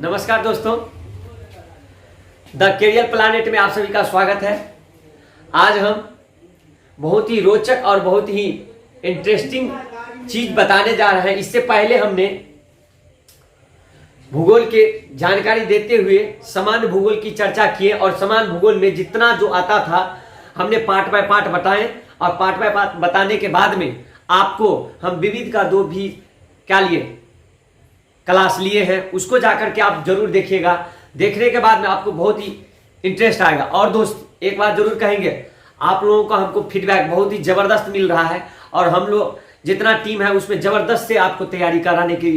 नमस्कार दोस्तों, the career planet में आप सभी का स्वागत है। आज हम बहुत ही रोचक और बहुत ही इंटरेस्टिंग चीज बताने जा रहे हैं। इससे पहले हमने भूगोल के जानकारी देते हुए समान भूगोल की चर्चा किए और समान भूगोल में जितना जो आता था हमने पार्ट बाय पार्ट बताए और पार्ट बाय पार्ट बताने के बाद में आपको हम विविध का दो भी क्या लिए क्लास लिए हैं, उसको जाकर के आप जरूर देखिएगा। देखने के बाद में आपको बहुत ही इंटरेस्ट आएगा। और दोस्त एक बात जरूर कहेंगे, आप लोगों का हमको फीडबैक बहुत ही जबरदस्त मिल रहा है और हम लोग जितना टीम है उसमें जबरदस्त से आपको तैयारी कराने की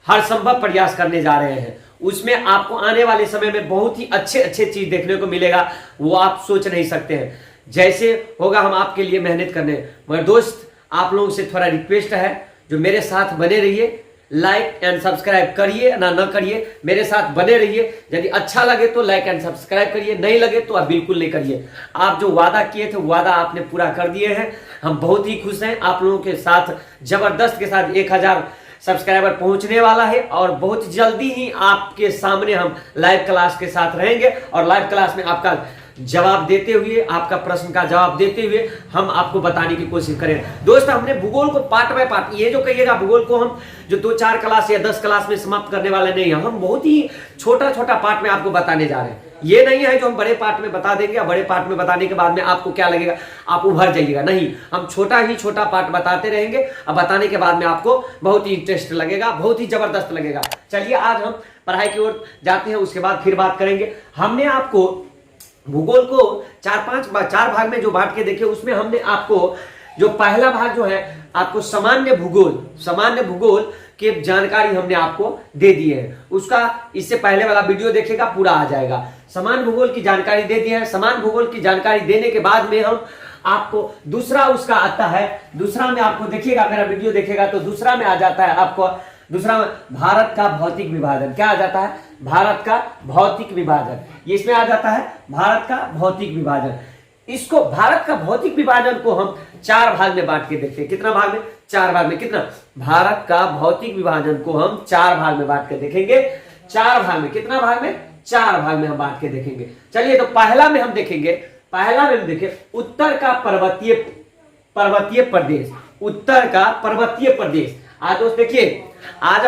हर संभव प्रयास करने जा रहे हैं। उसमें आपको आने वाले समय में बहुत ही अच्छे अच्छे चीज देखने को मिलेगा, वो आप सोच नहीं सकते हैं। जैसे होगा हम आपके लिए मेहनत करने। मगर दोस्त आप लोगों से थोड़ा रिक्वेस्ट है, जो मेरे साथ बने रहिए, लाइक एंड सब्सक्राइब करिए ना करिए, मेरे साथ बने रहिए। यदि अच्छा लगे तो लाइक एंड सब्सक्राइब करिए, नहीं लगे तो आप बिल्कुल नहीं करिए। आप जो वादा किए थे वादा आपने पूरा कर दिए हैं। हम बहुत ही खुश हैं। आप लोगों के साथ जबरदस्त के साथ 1000 सब्सक्राइबर पहुंचने वाला है और बहुत जल्दी ही आपके सामने हम लाइव क्लास के साथ रहेंगे और लाइव क्लास में आपका जवाब देते हुए, आपका प्रश्न का जवाब देते हुए हम आपको बताने की कोशिश करें। दोस्त हमने भूगोल को पार्ट बाय पार्ट, ये जो कहिएगा भूगोल को हम जो 2-4 क्लास या 10 क्लास में समाप्त करने वाले नहीं है। हम बहुत ही छोटा छोटा पार्ट में आपको बताने जा रहे हैं। ये नहीं है जो हम बड़े पार्ट में बता देंगे और बड़े पार्ट में बताने के बाद में आपको क्या लगेगा, आप उभर जाइएगा। नहीं, हम छोटा ही छोटा पार्ट बताते रहेंगे और बताने के बाद में आपको बहुत ही इंटरेस्ट लगेगा, बहुत ही जबरदस्त लगेगा। चलिए आज हम पढ़ाई की ओर जाते हैं, उसके बाद फिर बात करेंगे। हमने आपको भूगोल को 4 भाग में जो बांट के देखे, उसमें हमने आपको जो पहला भाग जो है आपको सामान्य भूगोल के जानकारी हमने आपको दे दी है। उसका इससे पहले वाला वीडियो देखेगा, पूरा आ जाएगा। समान भूगोल की जानकारी दे दी है। समान भूगोल की जानकारी देने के बाद में हम आपको दूसरा उसका आता है। दूसरा में आपको देखिएगा, मेरा वीडियो देखेगा तो दूसरा में आ जाता है आपको, दूसरा भारत का भौतिक विभाजन। क्या आ जाता है? भारत का भौतिक विभाजन। ये इसमें आ जाता है भारत का भौतिक विभाजन। इसको भारत का भौतिक विभाजन को हम 4 भाग में बांट के देखते हैं। कितना भाग में? 4 भाग में। कितना? भारत का भौतिक विभाजन को हम 4 भाग में बांट के देखेंगे। 4 भाग में। कितना भाग में? 4 भाग में हम बांट के देखेंगे। चलिए तो पहला में हम देखेंगे, पहला में हम देखें उत्तर का पर्वतीय प्रदेश। उत्तर का पर्वतीय प्रदेश। आज दोस्त देखिए, आज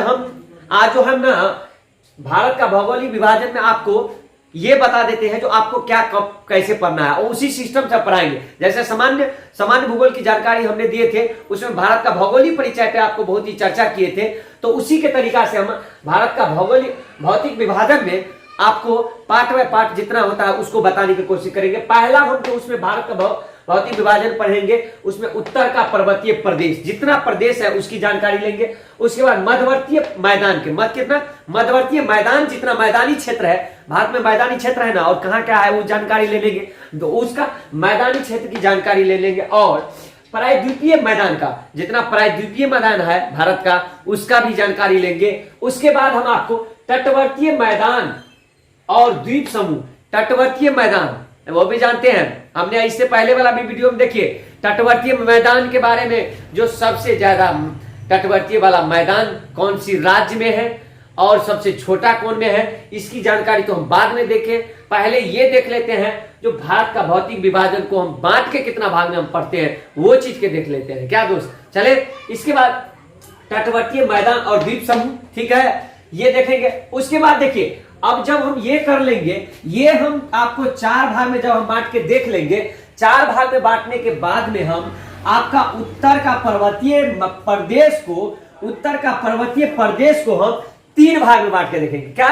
जो हम ना भारत का भौगोलिक विभाजन में आपको ये बता देते हैं जो आपको क्या कब कैसे पढ़ना है और उसी सिस्टम से पढ़ाएंगे। जैसे सामान्य भूगोल की जानकारी हमने दिए थे, उसमें भारत का भौगोलिक परिचय पे आपको बहुत ही चर्चा किए थे, तो उसी के तरीका से हम भारत का भौतिक विभाजन में आपको पार्ट बाय पार्ट जितना होता है उसको बताने की कोशिश करेंगे। पहला हम तो उसमें भारत का भौतिक विभाजन पढ़ेंगे, उसमें उत्तर का पर्वतीय प्रदेश, जितना प्रदेश है उसकी जानकारी लेंगे। उसके बाद मध्यवर्तीय मैदान के मध्यवर्तीय मैदान, जितना मैदानी क्षेत्र है, भारत में मैदानी क्षेत्र है ना, और कहाँ क्या है वो जानकारी ले लेंगे, तो उसका मैदानी क्षेत्र की जानकारी ले लेंगे। और प्रायद्वीपीय मैदान का, जितना प्रायद्वीपीय मैदान है भारत का, उसका भी जानकारी लेंगे। उसके बाद हम आपको तटवर्तीय मैदान और द्वीप समूह, तटवर्तीय मैदान वो भी जानते हैं, हमने इससे पहले वाला भी वीडियो में देखिए तटवर्तीय मैदान के बारे में, जो सबसे ज्यादा तटवर्तीय वाला मैदान कौन सी राज्य में है और सबसे छोटा कौन में है, इसकी जानकारी तो हम बाद में देखें। पहले ये देख लेते हैं जो भारत का भौतिक विभाजन को हम बांट के कितना भाग में हम पढ़ते हैं, वो चीज के देख लेते हैं। क्या दोस्त? चले इसके बाद तटवर्तीय मैदान और द्वीप समूह, ठीक है, ये देखेंगे। उसके बाद देखिए, अब जब हम ये कर लेंगे, ये हम आपको 4 भाग में जब हम बांट के देख लेंगे, 4 भाग में बांटने के बाद में हम आपका उत्तर का पर्वतीय प्रदेश को हम 3 भाग में बांट के देखेंगे। क्या?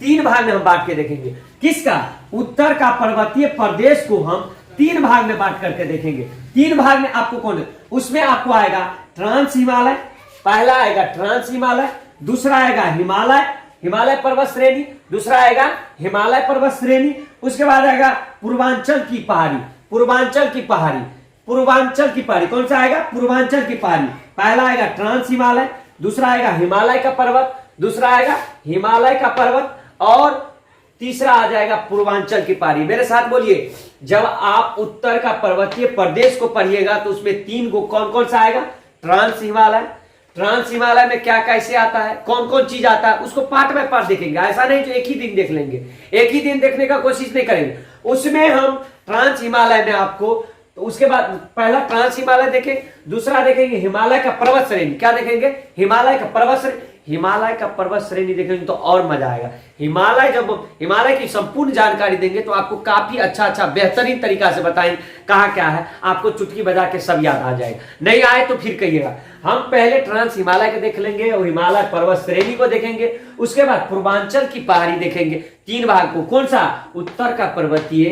3 भाग में हम बांट के देखेंगे। किसका? उत्तर का पर्वतीय प्रदेश को हम 3 भाग में बांट करके देखेंगे। 3 भाग में आपको कौन? उसमें आपको आएगा ट्रांस हिमालय, पहला आएगा ट्रांस हिमालय, दूसरा आएगा हिमालय पर्वत श्रेणी, दूसरा आएगा हिमालय पर्वत श्रेणी। उसके बाद आएगा पूर्वांचल की पहाड़ी, कौन सा आएगा? पूर्वांचल की पहाड़ी। पहला आएगा ट्रांस हिमालय, दूसरा आएगा हिमालय का पर्वत, और तीसरा आ जाएगा पूर्वांचल की पहाड़ी। मेरे साथ बोलिए, जब आप उत्तर का पर्वतीय प्रदेश को पढ़िएगा तो उसमें 3 को कौन कौन सा आएगा? ट्रांस हिमालय, ट्रांस हिमालय में क्या कैसे आता है, कौन कौन चीज आता है, उसको पार्ट बाय पार्ट देखेंगे। ऐसा नहीं जो एक ही दिन देख लेंगे, एक ही दिन देखने का कोशिश नहीं करेंगे। उसमें हम ट्रांस हिमालय में आपको, तो उसके बाद पहला ट्रांस हिमालय देखेंगे, दूसरा देखेंगे हिमालय का पर्वत श्रेणी। क्या देखेंगे? हिमालय का पर्वत श्रेणी। हिमालय का पर्वत श्रेणी देखेंगे तो और मजा आएगा। हिमालय, जब हिमालय की संपूर्ण जानकारी देंगे तो आपको काफी अच्छा बेहतरीन तरीका से बताएंगे कहाँ क्या है, आपको चुटकी बजा के सब याद आ जाएगा। नहीं आए तो फिर कहिएगा। हम पहले ट्रांस हिमालय के देख लेंगे और हिमालय पर्वत श्रेणी को देखेंगे, उसके बाद पूर्वांचल की पहाड़ी देखेंगे। तीन भाग को, कौन सा? उत्तर का पर्वतीय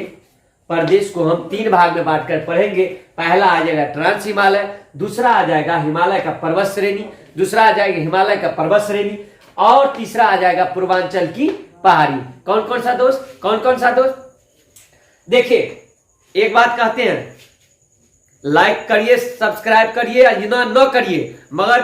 प्रदेश को हम तीन भाग में बांटकर पढ़ेंगे। पहला आ जाएगा ट्रांस हिमालय, दूसरा आ जाएगा हिमालय का पर्वत श्रेणी, दूसरा आ जाएगा हिमालय का पर्वत श्रेणी, और तीसरा आ जाएगा पूर्वांचल की पहाड़ी। कौन कौन सा दोस्त? कौन कौन सा दोस्त? देखिए, एक बात कहते हैं, लाइक करिए, सब्सक्राइब करिए या न करिए, मगर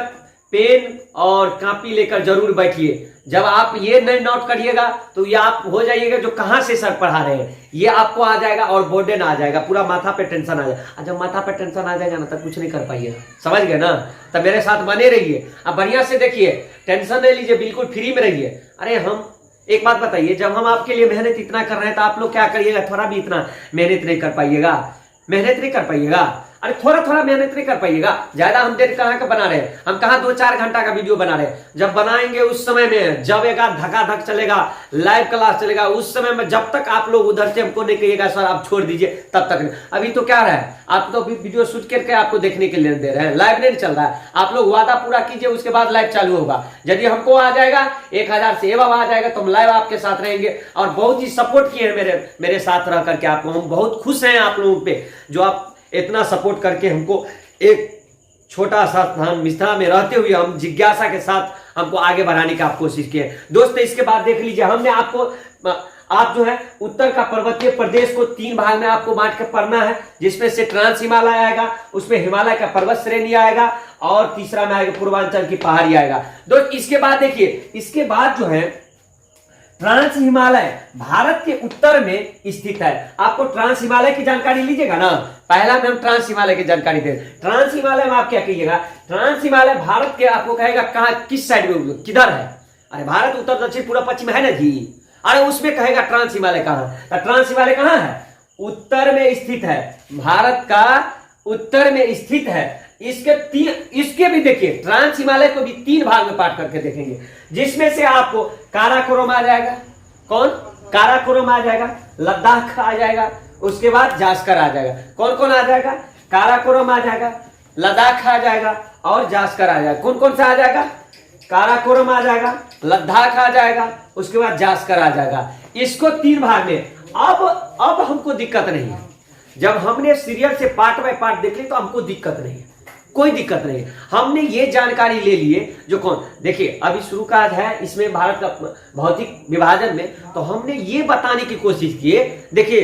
पेन और कॉपी लेकर जरूर बैठिए। जब आप ये नहीं नोट करिएगा तो ये आप हो जाइएगा जो कहां से सर पढ़ा रहे हैं, ये आपको आ जाएगा और बोर्डन आ जाएगा, पूरा माथा पे टेंशन आ जाएगा। जब माथा पे टेंशन आ जाएगा ना तब कुछ नहीं कर पाइएगा, समझ गए ना? तब मेरे साथ बने रहिए, अब बढ़िया से देखिए, टेंशन नहीं लीजिए, बिल्कुल फ्री में रहिए। अरे हम एक बात बताइए, जब हम आपके लिए मेहनत इतना कर रहे हैं तो आप लोग क्या करिएगा? थोड़ा भी इतना मेहनत नहीं कर पाइएगा, मेहनत नहीं कर पाइएगा। अरे थोड़ा मेहनत नहीं कर पाइएगा। ज्यादा हम देर कहाँ का बना रहे हैं? हम कहाँ 2-4 घंटा का वीडियो बना रहे हैं? जब बनाएंगे उस समय में, जब एक धका चलेगा, लाइव क्लास चलेगा, उस समय में जब तक आप लोग उधर से हमको नहीं कहिएगा सर आप छोड़ दीजिए, तब तक नहीं। अभी तो क्या रहा है, आप तो वीडियो शूट करके आपको देखने के लिए दे रहे हैं, लाइव नहीं चल रहा है। आप लोग वादा पूरा कीजिए, उसके बाद लाइव चालू होगा। यदि हमको आ जाएगा 1000 से एवं आ जाएगा तो हम लाइव आपके साथ रहेंगे। और बहुत ही सपोर्ट किए हैं मेरे साथ रह करके आपको, हम बहुत खुश हैं आप लोगों पे, जो आप इतना सपोर्ट करके हमको एक छोटा सा स्थान मिश्रा में रहते हुए हम जिज्ञासा के साथ हमको आगे बढ़ाने की आप कोशिश किए दोस्तों। इसके बाद देख लीजिए, हमने आपको, आप जो है उत्तर का पर्वतीय प्रदेश को 3 भाग में आपको बांट कर पढ़ना है, जिसमें से ट्रांस हिमालय आएगा, उसमें हिमालय का पर्वत श्रेणी आएगा, और तीसरा में आएगा पूर्वांचल की पहाड़ी आएगा। दोस्त इसके बाद देखिए, इसके बाद जो है ट्रांस हिमालय भारत के उत्तर में स्थित है। आपको ट्रांस हिमालय की जानकारी लीजिएगा ना, पहला में हम ट्रांस हिमालय की जानकारी दे। ट्रांस हिमालय में आप क्या कहिएगा? ट्रांस हिमालय भारत के, आपको कहेगा कहां, किस साइड में, किधर है? अरे भारत उत्तर दक्षिण पूर्व पश्चिम है ना जी। अरे उसमें कहेगा ट्रांस हिमालय कहां है? ट्रांस हिमालय कहां है? उत्तर में स्थित है, भारत का उत्तर में स्थित है। इसके भी देखिए, ट्रांस हिमालय को भी 3 भाग में बांट करके देखेंगे, जिसमें से आपको काराकोरम आ जाएगा। कौन? काराकोरम आ जाएगा, लद्दाख आ जाएगा, उसके बाद जास्कर आ जाएगा। कौन कौन आ जाएगा? काराकोरम आ जाएगा, लद्दाख आ जाएगा और जास्कर आ जाएगा। कौन कौन सा आ जाएगा? काराकोरम आ जाएगा, लद्दाख आ जाएगा, उसके बाद जास्कर आ जाएगा। इसको 3 भाग में। अब हमको दिक्कत नहीं है, जब हमने सीरियल से पार्ट बाय पार्ट देख ली तो हमको दिक्कत नहीं है, कोई दिक्कत नहीं। हमने ये जानकारी ले लिए जो कौन, देखिए अभी शुरू का है इसमें भारत का भौतिक विभाजन में, तो हमने ये बताने की कोशिश की है। देखिए,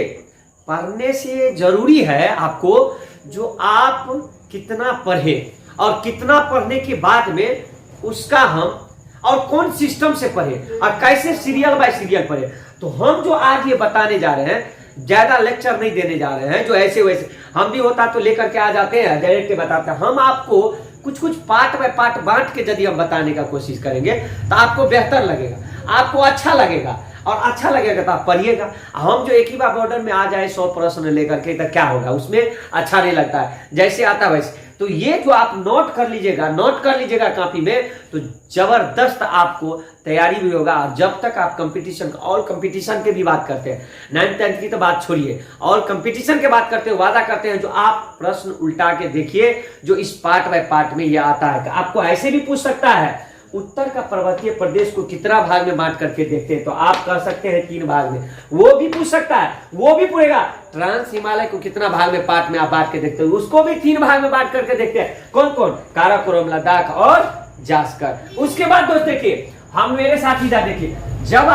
पढ़ने से जरूरी है आपको जो आप कितना पढ़े और कितना पढ़ने के बाद में उसका हम और कौन सिस्टम से पढ़े और कैसे सीरियल बाय सीरियल पढ़े। तो हम जो आज ये बताने जा रहे हैं, ज्यादा लेक्चर नहीं देने जा रहे हैं जो ऐसे वैसे, हम भी होता तो लेकर के आ जाते हैं, डायरेक्ट बताते हैं। हम आपको कुछ कुछ पार्ट बाय पार्ट बांट के यदि हम बताने का कोशिश करेंगे तो आपको बेहतर लगेगा, आपको अच्छा लगेगा, और अच्छा लगेगा तो आप पढ़िएगा। हम जो एक ही बार बॉर्डर में आ जाए 100 प्रश्न लेकर के तो क्या होगा, उसमें अच्छा नहीं लगता है, जैसे आता वैसे। तो ये जो आप नोट कर लीजिएगा कॉपी में, तो जबरदस्त आपको तैयारी भी होगा। और जब तक आप कंपटीशन, ऑल कंपटीशन के भी बात करते हैं, 9th 10th की तो बात छोड़िए, ऑल कंपटीशन के बात करते हैं, वादा करते हैं, जो आप प्रश्न उल्टा के देखिए जो इस पार्ट बाय पार्ट में ये आता है। आपको ऐसे भी पूछ सकता है, उत्तर का पर्वतीय प्रदेश को कितना भाग में बांट करके देखते हैं, तो आप कह सकते हैं 3 भाग में। वो भी पूछ सकता है, वो भी पूछेगा ट्रांस हिमालय को कितना भाग में पार्ट में आप बांट के देखते हैं, उसको भी 3 भाग में बांट करके देखते हैं। कौन कौन? काराकोरम, लद्दाख और जास्कर। उसके बाद दोस्त देखिए, हम मेरे साथ इधर देखिए, जब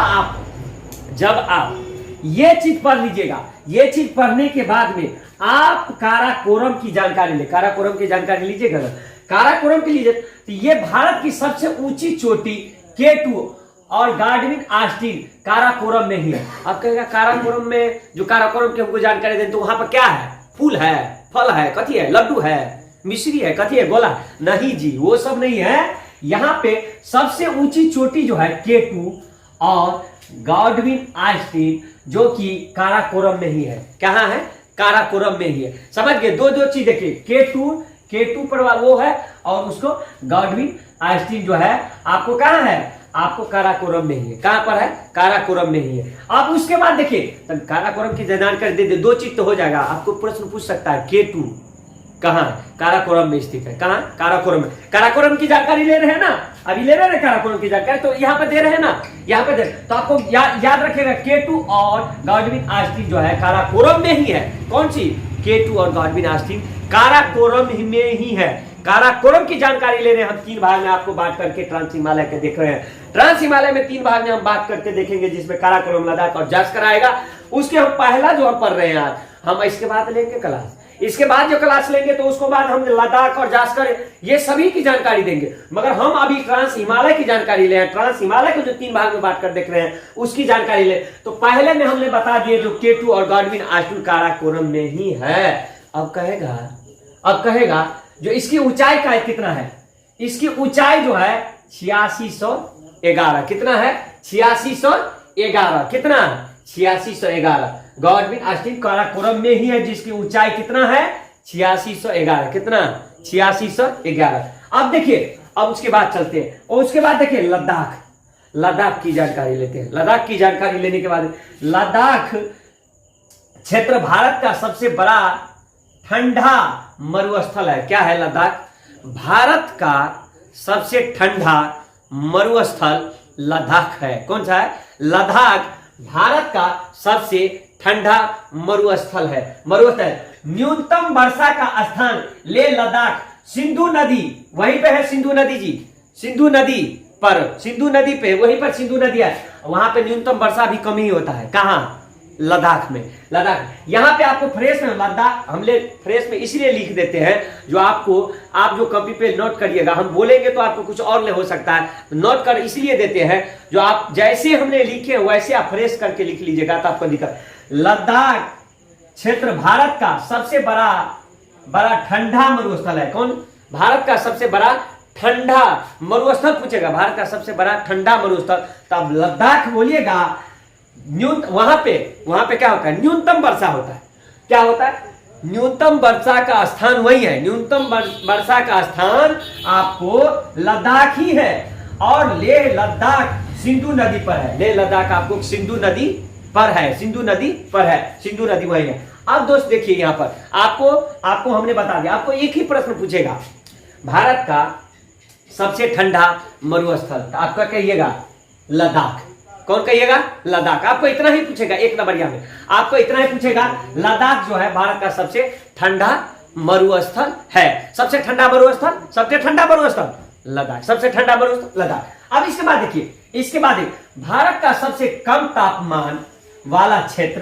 आप ये चीज पढ़ लीजिएगा, ये चीज पढ़ने के बाद में आप काराकोरम की जानकारी ले, काराकोरम की जानकारी लीजिएगा ना, काराकोरम के लिए तो ये भारत की सबसे ऊंची चोटी K2 और गार्डविन आस्टीन काराकोरम में ही है। आप कहेगा काराकोरम में, जो काराकोरम की हमको जानकारी दें, तो वहां पर क्या है? फूल है, फल है, कथी है? लड्डू है, मिस्री है, कथी है, गोला? नहीं जी, वो सब नहीं है। यहां पे सबसे ऊंची चोटी जो है K2 और गॉडविन आइंस्टीन, जो कि काराकोरम में ही है। कहां है? काराकोरम में ही है। समझ गए? दो दो चीज देखिए, K2 पर वो है और उसको गॉडविन आइंस्टीन जो है आपको कहां है? आपको काराकोरम में ही है। कहां पर है? काराकोरम में ही है। अब उसके बाद देखिए, तो काराकोरम की जानकारी दे दे, दो चीज तो हो जाएगा। आपको प्रश्न पूछ सकता है K2 कहां? काराकोरम में स्थित है। कहां? काराकोरम में। काराकोरम की जानकारी ले रहे हैं ना, अभी ले रहे हैं काराकोरम की जानकारी, तो यहाँ पे दे रहे हैं ना, यहाँ पे दे, तो आपको याद रखिएगा K2 और गॉडविन आइंस्टीन जो है काराकोरम में ही है। कौन सी? K2 और गॉडविन आइंस्टीन काराकोरम में ही है। काराकोरम की जानकारी ले रहे हैं हम। तीन भाग में आपको बांट करके ट्रांस हिमालय के देख रहे हैं। ट्रांस हिमालय में तीन भाग में हम बात करके देखेंगे, जिसमें काराकोरम, लद्दाख और जास्कर आएगा। उसके हम पहला जो हम पढ़ रहे हैं आज, हम इसके बाद लेंगे क्लास। इसके बाद जो क्लास लेंगे तो उसको बाद हम लद्दाख और जास्कर ये सभी की जानकारी देंगे। मगर हम अभी ट्रांस हिमालय की जानकारी ले, ट्रांस हिमालय को जो तीन भाग में बांट कर देख रहे हैं उसकी जानकारी ले। तो पहले में हमने बता दिए जो K2 और गॉडविन आइंस्टीन काराकोरम में ही है। अब कहेगा जो इसकी ऊंचाई का कितना है? इसकी ऊंचाई जो है 8611। कितना है? 8611। कितना? 8611। गॉडविन आइंस्टीन काराकोरम में ही है, जिसकी ऊंचाई कितना है? 8611। कितना? 8611। अब देखिए, अब उसके बाद चलते हैं और उसके बाद देखिए लद्दाख की जानकारी लेते हैं। लद्दाख की जानकारी लेने के बाद, लद्दाख क्षेत्र भारत का सबसे बड़ा ठंडा मरुस्थल है। क्या है? लद्दाख भारत का सबसे ठंडा मरुस्थल लद्दाख है। कौन सा है? लद्दाख भारत का सबसे ठंडा मरुस्थल है। न्यूनतम वर्षा का स्थान ले लद्दाख, सिंधु नदी वहीं पे है। सिंधु नदी जी, सिंधु नदी पे, वहीं पर सिंधु नदी है। वहां पे न्यूनतम वर्षा भी कम ही होता है। कहां? लद्दाख में। लद्दाख यहाँ पे आपको फ्रेश में, लद्दाख हमले फ्रेश में इसलिए लिख देते हैं, जो आप जो कॉपी पे नोट करिएगा, हम बोलेंगे तो आपको कुछ और हो सकता है, नोट कर इसलिए देते हैं, जो आप जैसे हमने लिखे वैसे आप फ्रेश करके लिख लीजिएगा तो आपको दिक्कत। लद्दाख क्षेत्र भारत का सबसे बड़ा ठंडा मरुस्थल है। कौन? भारत का सबसे बड़ा ठंडा मरुस्थल पूछेगा, भारत का सबसे बड़ा ठंडा मरुस्थल, तब लद्दाख बोलिएगा। वहां पे क्या होता है? न्यूनतम वर्षा होता है। क्या होता है? न्यूनतम वर्षा का स्थान वही है। न्यूनतम वर्षा का स्थान आपको लद्दाख ही है। और लेह लद्दाख सिंधु नदी पर है। लेह लद्दाख आपको सिंधु नदी पर है। सिंधु नदी वही है। अब दोस्त देखिए, यहां पर आपको हमने बता दिया। आपको एक ही प्रश्न पूछेगा, भारत का सबसे ठंडा मरुस्थल, आपका कहिएगा लद्दाख। कौन कहिएगा? लद्दाख। आपको इतना ही पूछेगा, एक नंबरिया में आपको इतना ही पूछेगा, लद्दाख जो है भारत का सबसे ठंडा मरुस्थल है। सबसे ठंडा मरुस्थल लद्दाख। सबसे ठंडा मरुस्थल लद्दाख। अब इसके बाद देखिए, भारत का सबसे कम तापमान वाला क्षेत्र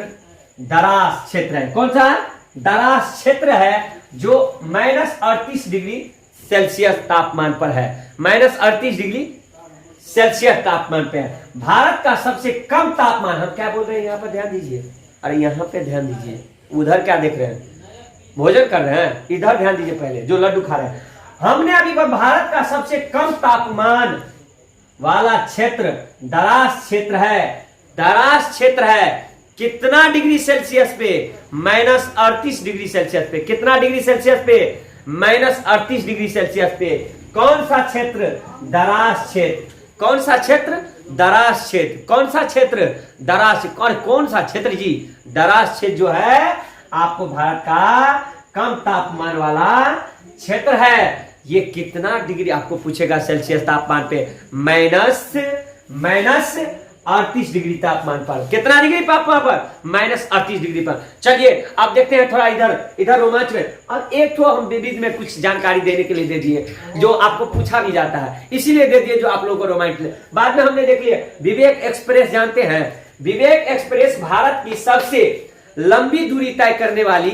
दरास क्षेत्र है। कौन सा है? दरास क्षेत्र है, जो -38 डिग्री सेल्सियस तापमान पर है। -38 डिग्री सेल्सियस तापमान पे है। भारत का सबसे कम तापमान, हम क्या बोल रहे हैं? यहाँ पर ध्यान दीजिए। अरे यहाँ पे ध्यान दीजिए, उधर क्या देख रहे हैं? भोजन कर रहे हैं, इधर ध्यान दीजिए। पहले जो लड्डू खा रहे हैं, हमने अभी भारत का सबसे कम तापमान वाला क्षेत्र दरास क्षेत्र है। कितना डिग्री सेल्सियस पे? -38 डिग्री सेल्सियस पे। कितना डिग्री सेल्सियस पे? -38 डिग्री सेल्सियस पे। कौन सा क्षेत्र? दरास क्षेत्र। कौन सा क्षेत्र? दरास क्षेत्र। कौन सा क्षेत्र? दरास। और कौन सा क्षेत्र जी? दरास क्षेत्र जो है आपको भारत का कम तापमान वाला क्षेत्र है। ये कितना डिग्री आपको पूछेगा सेल्सियस तापमान पे? -38 डिग्री तापमान पर। कितना डिग्री तापमान पर? -38 डिग्री पर। चलिए अब देखते हैं थोड़ा इधर रोमांच में। और एक तो हम विविध में कुछ जानकारी देने के लिए दे दिए, जो आपको पूछा भी जाता है, इसीलिए दे दिए जो आप लोगों को रोमांच। बाद में हमने देख लिया विवेक एक्सप्रेस। जानते हैं विवेक एक्सप्रेस भारत की सबसे लंबी दूरी तय करने वाली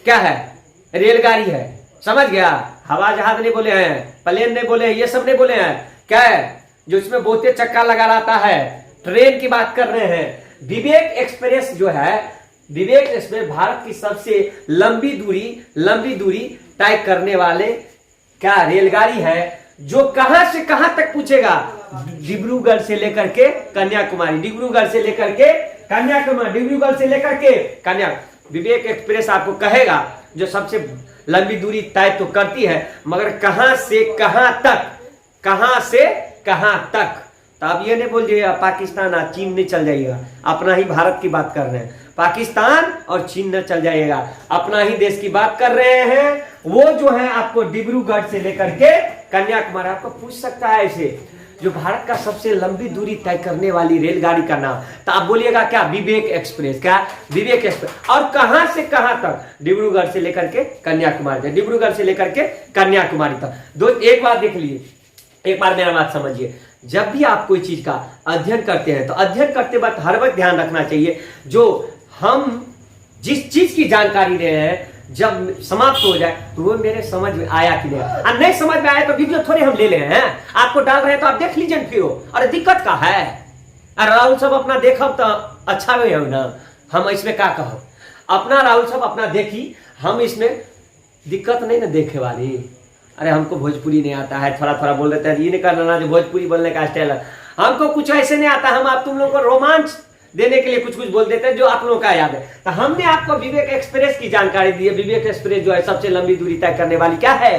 क्या है? रेलगाड़ी है। समझ गया? हवाई जहाज नहीं बोले हैं, प्लेन नहीं बोले हैं, ये सब नहीं बोले हैं। क्या है? जो इसमें बहुते चक्का लगा रहता है, ट्रेन की बात कर रहे हैं। विवेक एक्सप्रेस जो है विवेक एक्सप्रेस भारत की सबसे लंबी दूरी तय करने वाले क्या रेलगाड़ी है, जो कहां से कहां तक पूछेगा, डिब्रूगढ़ से लेकर के कन्याकुमारी, डिब्रूगढ़ से लेकर के कन्याकुमारी, डिब्रूगढ़ से लेकर के कन्याकुमारी। विवेक एक्सप्रेस आपको कहेगा जो सबसे लंबी दूरी तय तो करती है, मगर कहां से कहां तक, कहां से कहां तक। तो आप ये नहीं बोल जाइएगा पाकिस्तान और चीन नहीं चल जाइएगा, अपना ही भारत की बात कर रहे हैं। पाकिस्तान और चीन न चल जाइएगा, अपना ही देश की बात कर रहे हैं। वो जो है आपको डिब्रूगढ़ से लेकर के कन्याकुमारी, आपको पूछ सकता है ऐसे जो भारत का सबसे लंबी दूरी तय करने वाली रेलगाड़ी का नाम, तो आप बोलिएगा क्या, विवेक एक्सप्रेस। क्या, विवेक एक्सप्रेस। और कहां से कहां तक, डिब्रूगढ़ से लेकर के कन्याकुमारी तक, डिब्रूगढ़ से लेकर के कन्याकुमारी तक। एक बार देख लीजिए, एक बार मेरा बात समझिए। जब भी आप कोई चीज का अध्ययन करते हैं तो अध्ययन करते वक्त हर वक्त ध्यान रखना चाहिए, जो हम जिस चीज की जानकारी ले रहे हैं जब समाप्त हो जाए तो वो मेरे समझ में आया कि नहीं, और नहीं समझ में आया तो वीडियो थोड़े हम ले रहे हैं, आपको डाल रहे हैं तो आप देख लीजिए फिर। अरे दिक्कत का है, अरे राहुल साहब अपना देखब तो अच्छा भी है ना, हम इसमें क्या कहो, अपना राहुल साहब अपना देखी, हम इसमें दिक्कत नहीं ना देखे वाली। अरे हमको भोजपुरी नहीं आता है, थोड़ा थोड़ा बोल देते हैं, ये नहीं करना ना जो भोजपुरी बोलने का स्टाइल है, हमको कुछ ऐसे नहीं आता, हम आप तुम लोगों को रोमांच देने के लिए कुछ कुछ बोल देते हैं जो आप लोगों का याद है। तो हमने आपको विवेक एक्सप्रेस की जानकारी दी है। विवेक एक्सप्रेस जो है सबसे लंबी दूरी तय करने वाली क्या है,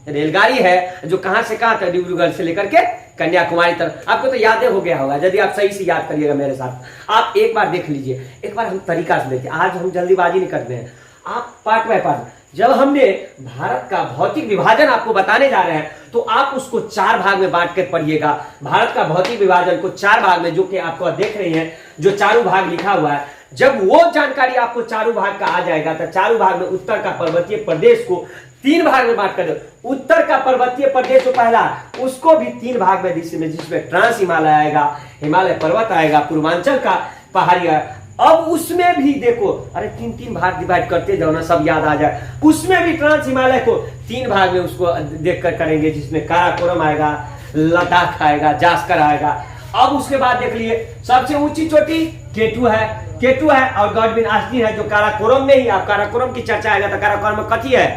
रेलगाड़ी है, जो कहां से कहां तक, डिब्रूगढ़ से लेकर के कन्याकुमारी तक। आपको तो याद हो गया होगा, यदि आप सही से याद करिएगा मेरे साथ। आप एक बार देख लीजिए, एक बार हम तरीका से देखिए, आज हम जल्दीबाजी नहीं करते हैं, आप पार्ट बाय पार्ट। जब हमने भारत का भौतिक विभाजन आपको बताने जा रहे हैं तो आप उसको 4 भाग में बांट कर पढ़िएगा। भारत का भौतिक विभाजन को 4 भाग में, जो कि आपको देख रही हैं, जो चारों भाग लिखा हुआ है, जब वो जानकारी आपको चारों भाग का आ जाएगा तो चारों भाग में उत्तर का पर्वतीय प्रदेश को 3 भाग में बांट कर दो। उत्तर का पर्वतीय प्रदेश जो पहला, उसको भी 3 भाग में, जिसमें ट्रांस हिमालय आएगा, हिमालय पर्वत आएगा, पूर्वांचल का पहाड़ी आएगा। अब उसमें भी देखो, अरे 3-3 भाग डिवाइड करते जाओ ना, सब याद आ जाए। उसमें भी ट्रांस हिमालय को 3 भाग में उसको देखकर करेंगे, जिसमें काराकोरम आएगा, लद्दाख आएगा, जास्कर आएगा। अब उसके बाद देख लिए सबसे ऊंची चोटी केटू है और गॉडविन आस्टीन है, जो काराकोरम में ही, आप काराकोरम की चर्चा आएगा तो काराकोरम में कथी है,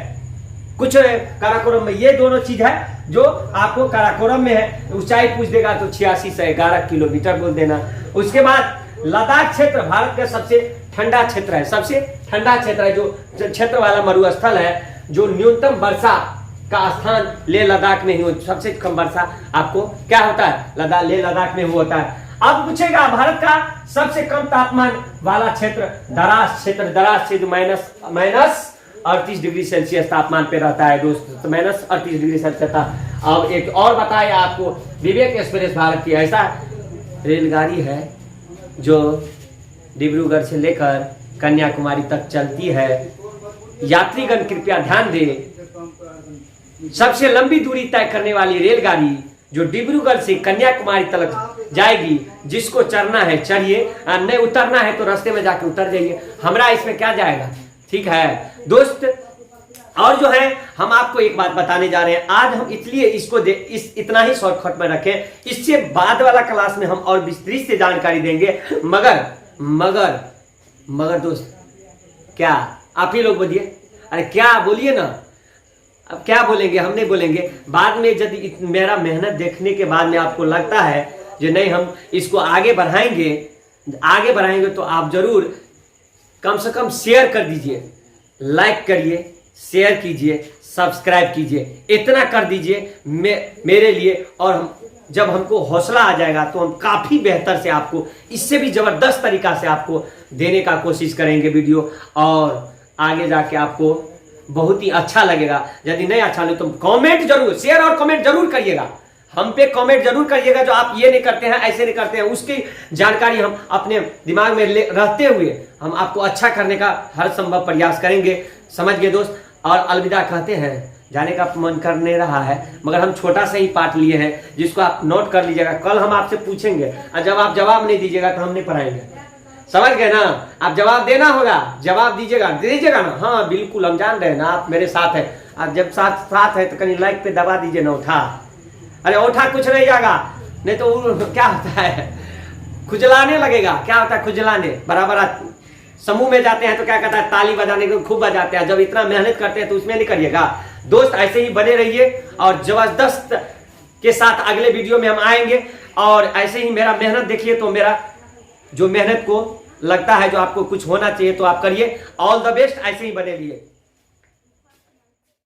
कुछ काराकोरम में ये दोनों चीज है जो आपको काराकोरम में है। ऊंचाई पूछ देगा तो 86 से 11 किलोमीटर बोल देना। उसके बाद लद्दाख क्षेत्र भारत का सबसे ठंडा क्षेत्र है, सबसे ठंडा क्षेत्र है, जो क्षेत्र वाला मरुस्थल है, जो न्यूनतम वर्षा का स्थान लेह लद्दाख में ही हो, सबसे कम वर्षा आपको क्या होता है, लेह लद्दाख में होता है। अब पूछेगा भारत का सबसे कम तापमान वाला क्षेत्र दराज क्षेत्र माइनस 38 डिग्री सेल्सियस तापमान पे रहता है दोस्त, तो माइनस 38 डिग्री सेल्सियस था। अब एक और बताए आपको, विवेक एक्सप्रेस भारत की ऐसा रेलगाड़ी है जो डिब्रूगढ़ से लेकर कन्याकुमारी तक चलती है। यात्रीगण कृपया ध्यान दें, सबसे लंबी दूरी तय करने वाली रेलगाड़ी जो डिब्रूगढ़ से कन्याकुमारी तक जाएगी, जिसको चढ़ना है चढ़िए, नहीं उतरना है तो रास्ते में जाके उतर जाइए, हमरा इसमें क्या जाएगा, ठीक है दोस्त। और जो है हम आपको एक बात बताने जा रहे हैं, आज हम इसलिए इसको इतना ही शॉर्टकट में रखें, इससे बाद वाला क्लास में हम और विस्तृत से जानकारी देंगे। मगर दोस्त, क्या आप ही लोग बोलिए, अरे क्या बोलिए ना, अब क्या बोलेंगे, हम नहीं बोलेंगे। बाद में यदि मेरा मेहनत देखने के बाद में आपको लगता है जो नहीं हम इसको आगे बढ़ाएंगे तो आप जरूर कम से कम शेयर कर दीजिए, लाइक करिए, शेयर कीजिए, सब्सक्राइब कीजिए, इतना कर दीजिए मेरे लिए। और जब हमको हौसला आ जाएगा तो हम काफ़ी बेहतर से आपको, इससे भी ज़बरदस्त तरीका से आपको देने का कोशिश करेंगे वीडियो, और आगे जाके आपको बहुत ही अच्छा लगेगा। यदि नहीं अच्छा लगे तो कमेंट जरूर, शेयर और कमेंट जरूर करिएगा, हम पे कमेंट जरूर करिएगा। जो आप ये नहीं करते हैं, ऐसे नहीं करते हैं, उसकी जानकारी हम अपने दिमाग में रहते हुए हम आपको अच्छा करने का हर संभव प्रयास करेंगे। समझ गए दोस्त। और अलविदा कहते हैं, जाने का मन कर नहीं रहा है, मगर हम छोटा सा ही पाठ लिए हैं, जिसको आप नोट कर लीजिएगा। कल हम आपसे पूछेंगे और जब आप जवाब नहीं दीजिएगा तो हम नहीं पढ़ाएंगे, समझ गए ना। आप जवाब देना होगा, जवाब दीजिएगा ना। हाँ बिल्कुल, हम जान रहे हैं ना आप मेरे साथ है। आप जब साथ है तो कहीं लाइक पे दबा दीजिए ना, उठा, अरे उठा कुछ नहीं जाएगा, नहीं तो क्या होता है, खुजलाने लगेगा। क्या होता है खुजलाने, बराबर समूह में जाते हैं तो क्या कहता है, ताली बजाने को खूब बजाते हैं। जब इतना मेहनत करते हैं तो उसमें नहीं करिएगा। दोस्त ऐसे ही बने रहिए और जबरदस्त के साथ अगले वीडियो में हम आएंगे। और ऐसे ही मेरा मेहनत देखिए, तो मेरा जो मेहनत को लगता है जो आपको कुछ होना चाहिए तो आप करिए। ऑल द बेस्ट, ऐसे ही बने रहिए।